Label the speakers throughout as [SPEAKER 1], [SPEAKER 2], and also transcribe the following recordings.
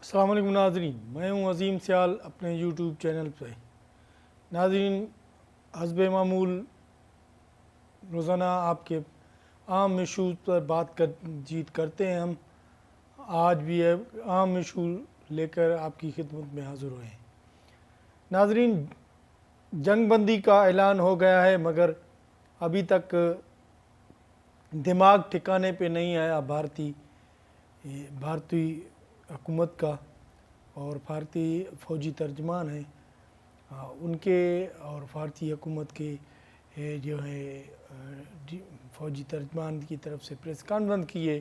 [SPEAKER 1] السلام علیکم ناظرین، میں ہوں عظیم سیال اپنے یوٹیوب چینل پہ۔ ناظرین، حسب معمول روزانہ آپ کے عام ایشوز پر بات چیت کرتے ہیں ہم۔ آج بھی عام ایشو لے کر آپ کی خدمت میں حاضر ہوئے ہیں۔ ناظرین، جنگ بندی کا اعلان ہو گیا ہے، مگر ابھی تک دماغ ٹھکانے پہ نہیں آیا بھارتی حکومت کا، اور بھارتی فوجی ترجمان ہیں ان کے اور بھارتی حکومت کے جو ہے فوجی ترجمان کی طرف سے پریس کانفرنس کی ہے۔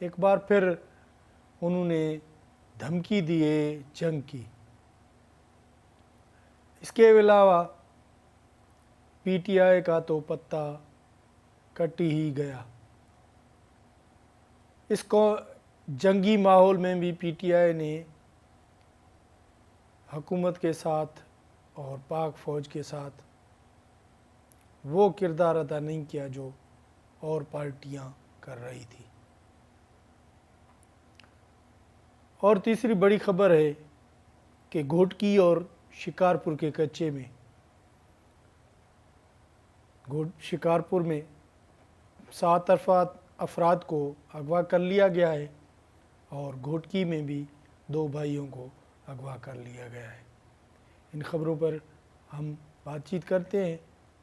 [SPEAKER 1] ایک بار پھر انہوں نے دھمکی دی ہے جنگ کی۔ اس کے علاوہ پی ٹی آئی کا تو پتہ کٹ ہی گیا۔ اس کو جنگی ماحول میں بھی پی ٹی آئی نے حکومت کے ساتھ اور پاک فوج کے ساتھ وہ کردار ادا نہیں کیا جو اور پارٹیاں کر رہی تھی۔ اور تیسری بڑی خبر ہے کہ گھوٹکی اور شکارپور کے کچے میں شکارپور میں 7 افراد کو اغوا کر لیا گیا ہے، اور گھوٹکی میں بھی 2 بھائیوں کو اغوا کر لیا گیا ہے۔ ان خبروں پر ہم بات چیت کرتے ہیں،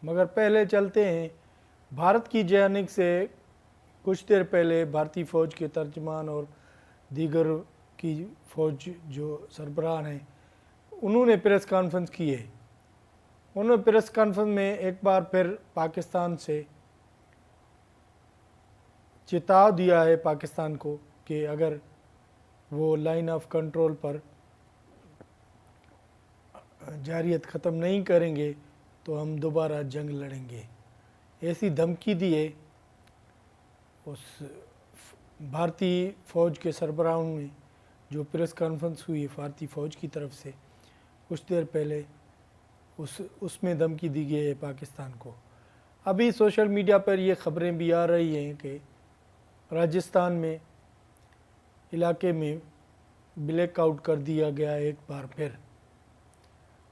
[SPEAKER 1] مگر پہلے چلتے ہیں بھارت کی جانب سے۔ کچھ دیر پہلے بھارتی فوج کے ترجمان اور دیگر کی فوج جو سربراہ ہیں، انہوں نے پریس کانفرنس کی ہے۔ انہوں نے پریس کانفرنس میں ایک بار پھر پاکستان سے چتاؤ دیا ہے پاکستان کو کہ اگر وہ لائن آف کنٹرول پر جارحیت ختم نہیں کریں گے تو ہم دوبارہ جنگ لڑیں گے۔ ایسی دھمکی دی ہے اس بھارتی فوج کے سربراہوں میں جو پریس کانفرنس ہوئی ہے بھارتی فوج کی طرف سے کچھ دیر پہلے، اس میں دھمکی دی گئی ہے پاکستان کو۔ ابھی سوشل میڈیا پر یہ خبریں بھی آ رہی ہیں کہ راجستھان میں علاقے میں بلیک آؤٹ کر دیا گیا ایک بار پھر۔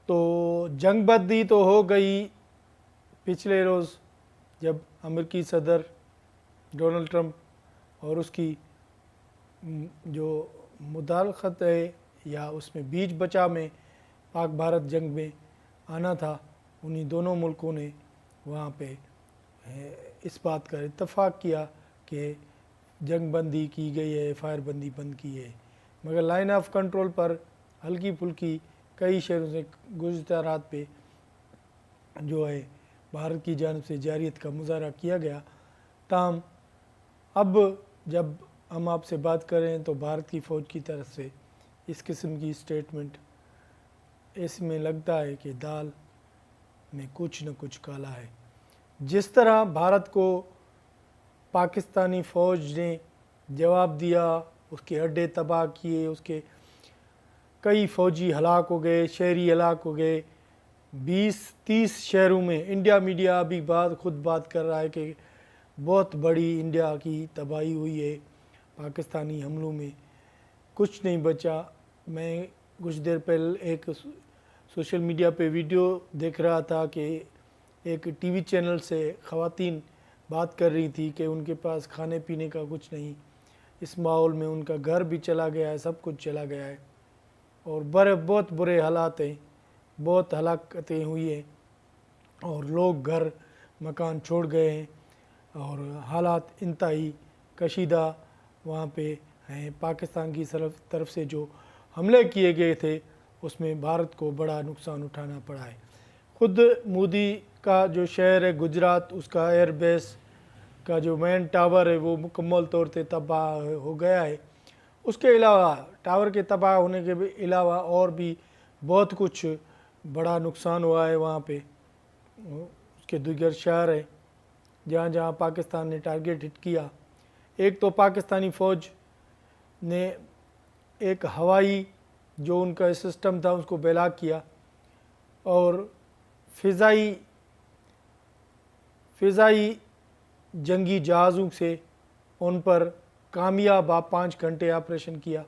[SPEAKER 1] تو جنگ بندی تو ہو گئی پچھلے روز، جب امریکی صدر ڈونلڈ ٹرمپ اور اس کی جو مداخلت ہے یا اس میں بیچ بچا میں پاک بھارت جنگ میں آنا تھا، انہی دونوں ملکوں نے وہاں پہ اس بات کا اتفاق کیا کہ جنگ بندی کی گئی ہے، فائر بندی بند کی ہے، مگر لائن آف کنٹرول پر ہلکی پھلکی کئی شہروں سے گزشتہ رات پہ جو ہے بھارت کی جانب سے جارحیت کا مظاہرہ کیا گیا۔ تاہم اب جب ہم آپ سے بات کریں تو بھارت کی فوج کی طرف سے اس قسم کی سٹیٹمنٹ اس میں لگتا ہے کہ دال میں کچھ نہ کچھ کالا ہے۔ جس طرح بھارت کو پاکستانی فوج نے جواب دیا، اس کے اڈے تباہ کیے، اس کے کئی فوجی ہلاک ہو گئے، شہری ہلاک ہو گئے 20-30 شہروں میں۔ انڈیا میڈیا ابھی خود بات کر رہا ہے کہ بہت بڑی انڈیا کی تباہی ہوئی ہے پاکستانی حملوں میں، کچھ نہیں بچا۔ میں کچھ دیر پہلے ایک سوشل میڈیا پہ ویڈیو دیکھ رہا تھا کہ ایک ٹی وی چینل سے خواتین بات کر رہی تھی کہ ان کے پاس کھانے پینے کا کچھ نہیں، اس ماحول میں ان کا گھر بھی چلا گیا ہے، سب کچھ چلا گیا ہے، اور بہت برے حالات ہیں، بہت ہلاکتیں ہوئی ہیں، اور لوگ گھر مکان چھوڑ گئے ہیں، اور حالات انتہائی کشیدہ وہاں پہ ہیں۔ پاکستان کی طرف سے جو حملے کیے گئے تھے اس میں بھارت کو بڑا نقصان اٹھانا پڑا ہے۔ خود مودی کا جو شہر ہے گجرات، اس کا ایئر بیس کا جو مین ٹاور ہے وہ مکمل طور سے تباہ ہو گیا ہے۔ اس کے علاوہ ٹاور کے تباہ ہونے کے علاوہ اور بھی بہت کچھ بڑا نقصان ہوا ہے وہاں پہ۔ اس کے دیگر شہر ہیں جہاں جہاں پاکستان نے ٹارگیٹ ہٹ کیا۔ ایک تو پاکستانی فوج نے ایک ہوائی جو ان کا سسٹم تھا اس کو بیلاگ کیا، اور فضائی جنگی جہازوں سے ان پر کامیاب 5 گھنٹے آپریشن کیا،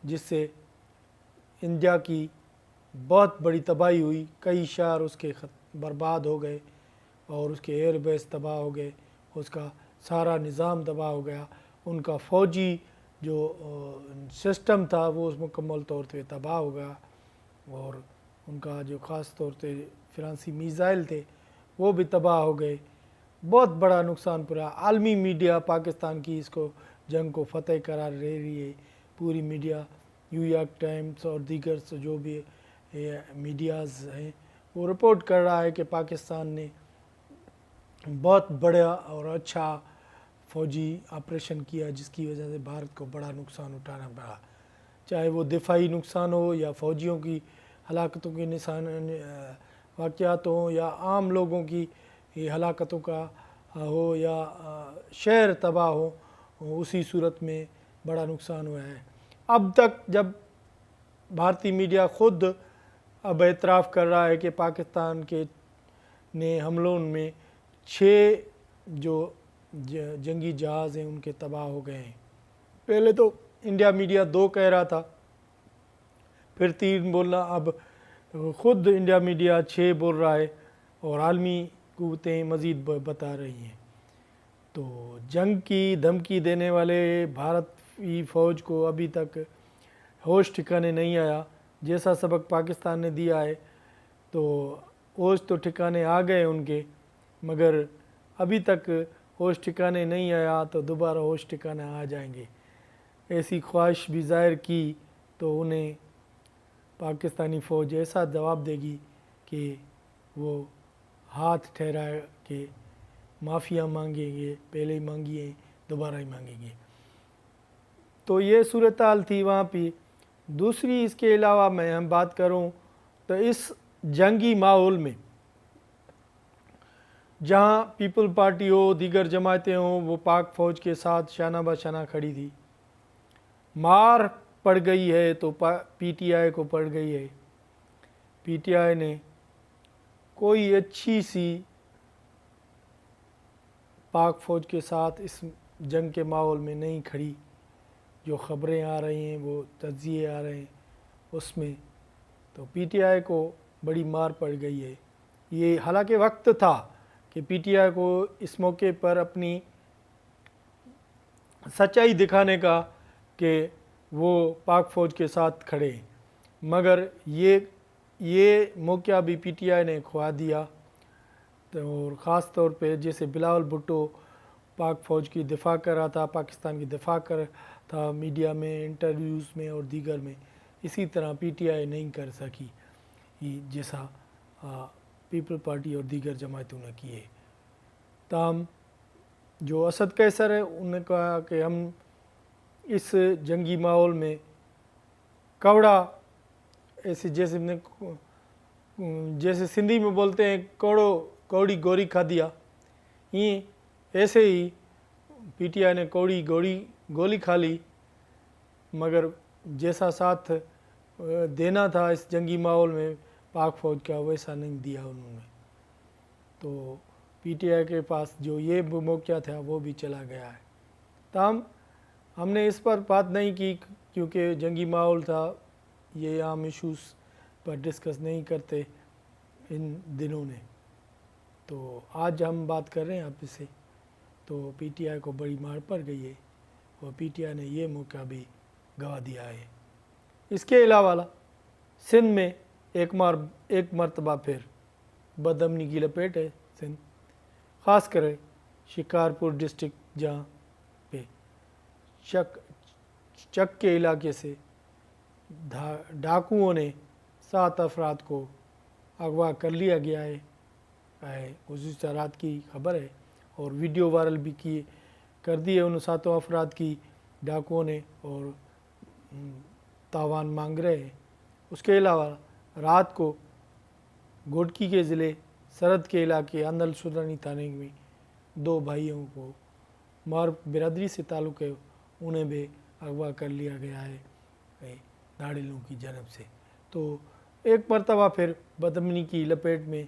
[SPEAKER 1] جس سے انڈیا کی بہت بڑی تباہی ہوئی، کئی شہر اس کے برباد ہو گئے اور اس کے ایئر بیس تباہ ہو گئے، اس کا سارا نظام تباہ ہو گیا، ان کا فوجی جو سسٹم تھا وہ مکمل طور پہ تباہ ہو گیا، اور ان کا جو خاص طور پہ فرانسی میزائل تھے وہ بھی تباہ ہو گئے، بہت بڑا نقصان پڑا۔ عالمی میڈیا پاکستان کی اس کو جنگ کو فتح قرار دے رہی ہے، پوری میڈیا، نیو یارک ٹائمز اور دیگر جو بھی میڈیاز ہیں وہ رپورٹ کر رہا ہے کہ پاکستان نے بہت بڑا اور اچھا فوجی آپریشن کیا، جس کی وجہ سے بھارت کو بڑا نقصان اٹھانا پڑا، چاہے وہ دفاعی نقصان ہو یا فوجیوں کی ہلاکتوں کے واقعات ہوں یا عام لوگوں کی ہلاکتوں کا ہو یا شہر تباہ ہو، اسی صورت میں بڑا نقصان ہوا ہے۔ اب تک جب بھارتی میڈیا خود اب اعتراف کر رہا ہے کہ پاکستان کے نے حملوں میں 6 جو جنگی جہاز ہیں ان کے تباہ ہو گئے ہیں۔ پہلے تو انڈیا میڈیا 2 کہہ رہا تھا، پھر 3 بولنا، اب خود انڈیا میڈیا 6 بول رہا ہے، اور عالمی قوتیں مزید بتا رہی ہیں۔ تو جنگ کی دھمکی دینے والے بھارتی فوج کو ابھی تک ہوش ٹھکانے نہیں آیا، جیسا سبق پاکستان نے دیا ہے تو ہوش تو ٹھکانے آ گئے ان کے، مگر ابھی تک ہوش ٹھکانے نہیں آیا، تو دوبارہ ہوش ٹھکانے آ جائیں گے۔ ایسی خواہش بھی ظاہر کی تو انہیں پاکستانی فوج ایسا جواب دے گی کہ وہ ہاتھ ٹھہرائے کہ معافیا مانگیں گے، پہلے ہی مانگی ہیں دوبارہ ہی مانگیں گے۔ تو یہ صورتحال تھی وہاں پہ۔ دوسری اس کے علاوہ میں ہم بات کروں تو اس جنگی ماحول میں جہاں پیپل پارٹی ہو، دیگر جماعتیں ہوں، وہ پاک فوج کے ساتھ شانہ بہ شانہ کھڑی تھی، مار پڑ گئی ہے تو پی ٹی آئی کو پڑ گئی ہے۔ پی ٹی آئی نے کوئی اچھی سی پاک فوج کے ساتھ اس جنگ کے ماحول میں نہیں کھڑی، جو خبریں آ رہی ہیں، وہ تجزیے آ رہے ہیں اس میں، تو پی ٹی آئی کو بڑی مار پڑ گئی ہے۔ یہ حالانکہ وقت تھا کہ پی ٹی آئی کو اس موقع پر اپنی سچائی دکھانے کا کہ وہ پاک فوج کے ساتھ کھڑے ہیں، مگر یہ موقع بھی پی ٹی آئی نے کھوا دیا۔ اور خاص طور پہ جیسے بلاول بھٹو پاک فوج کی دفاع کر رہا تھا، پاکستان کی دفاع کر تھا میڈیا میں، انٹرویوز میں اور دیگر میں، اسی طرح پی ٹی آئی نہیں کر سکی جیسا پیپل پارٹی اور دیگر جماعتوں نے کیے۔ تاہم جو اسد قیصر ہے انہوں نے کہا کہ ہم اس جنگی ماحول میں کوڑا، ایسے جیسے سندھی میں بولتے ہیں کوڑی گوری کھا دیا، یہ ایسے ہی پی ٹی آئی نے کوڑی گولی کھا لی، مگر جیسا ساتھ دینا تھا اس جنگی ماحول میں پاک فوج کا ویسا نہیں دیا انہوں نے۔ تو پی ٹی آئی کے پاس جو یہ موقع تھا وہ بھی چلا گیا ہے۔ تاہم ہم نے اس پر بات نہیں کی کیونکہ جنگی ماحول تھا، یہ عام ایشوز پر ڈسکس نہیں کرتے ان دنوں میں۔ تو آج ہم بات کر رہے ہیں آپ سے، تو پی ٹی آئی کو بڑی مار پڑ گئی ہے اور پی ٹی آئی نے یہ موقع بھی گنوا دیا ہے۔ اس کے علاوہ سندھ میں ایک مرتبہ پھر بدامنی کی لپیٹ ہے سندھ، خاص کر شکارپور ڈسٹرکٹ، جہاں پہ چک کے علاقے سے ڈاکوؤں نے 7 افراد کو اغوا کر لیا گیا ہے، گزشتہ رات کی خبر ہے، اور ویڈیو وائرل بھی کر دی ہے ان 7 افراد کی ڈاکوؤں نے، اور تاوان مانگ رہے ہیں۔ اس کے علاوہ رات کو گوٹکی کے ضلع سرحد کے علاقے اندل سلطانی تھانے میں 2 بھائیوں کو مار برادری سے تعلق ہے، انہیں بھی اغوا کر لیا گیا ہے دھاڑیلوں کی جانب سے۔ تو ایک مرتبہ پھر بدامنی کی لپیٹ میں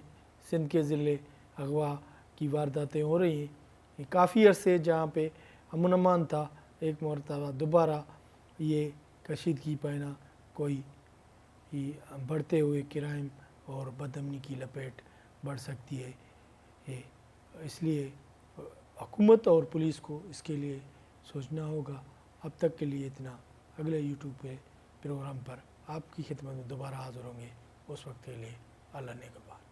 [SPEAKER 1] سندھ کے ضلع اغوا کی وارداتیں ہو رہی ہیں، کافی عرصے جہاں پہ امن امان تھا، ایک مرتبہ دوبارہ یہ کشیدگی پینا کوئی بڑھتے ہوئے کرائم اور بدامنی کی لپیٹ بڑھ سکتی ہے۔ اس لیے حکومت اور پولیس کو اس کے لیے سوچنا ہوگا۔ اب تک کے لیے اتنا، اگلے یوٹیوب پہ پروگرام پر آپ کی خدمت میں دوبارہ حاضر ہوں گے، اس وقت کے لیے اللہ نگہبان۔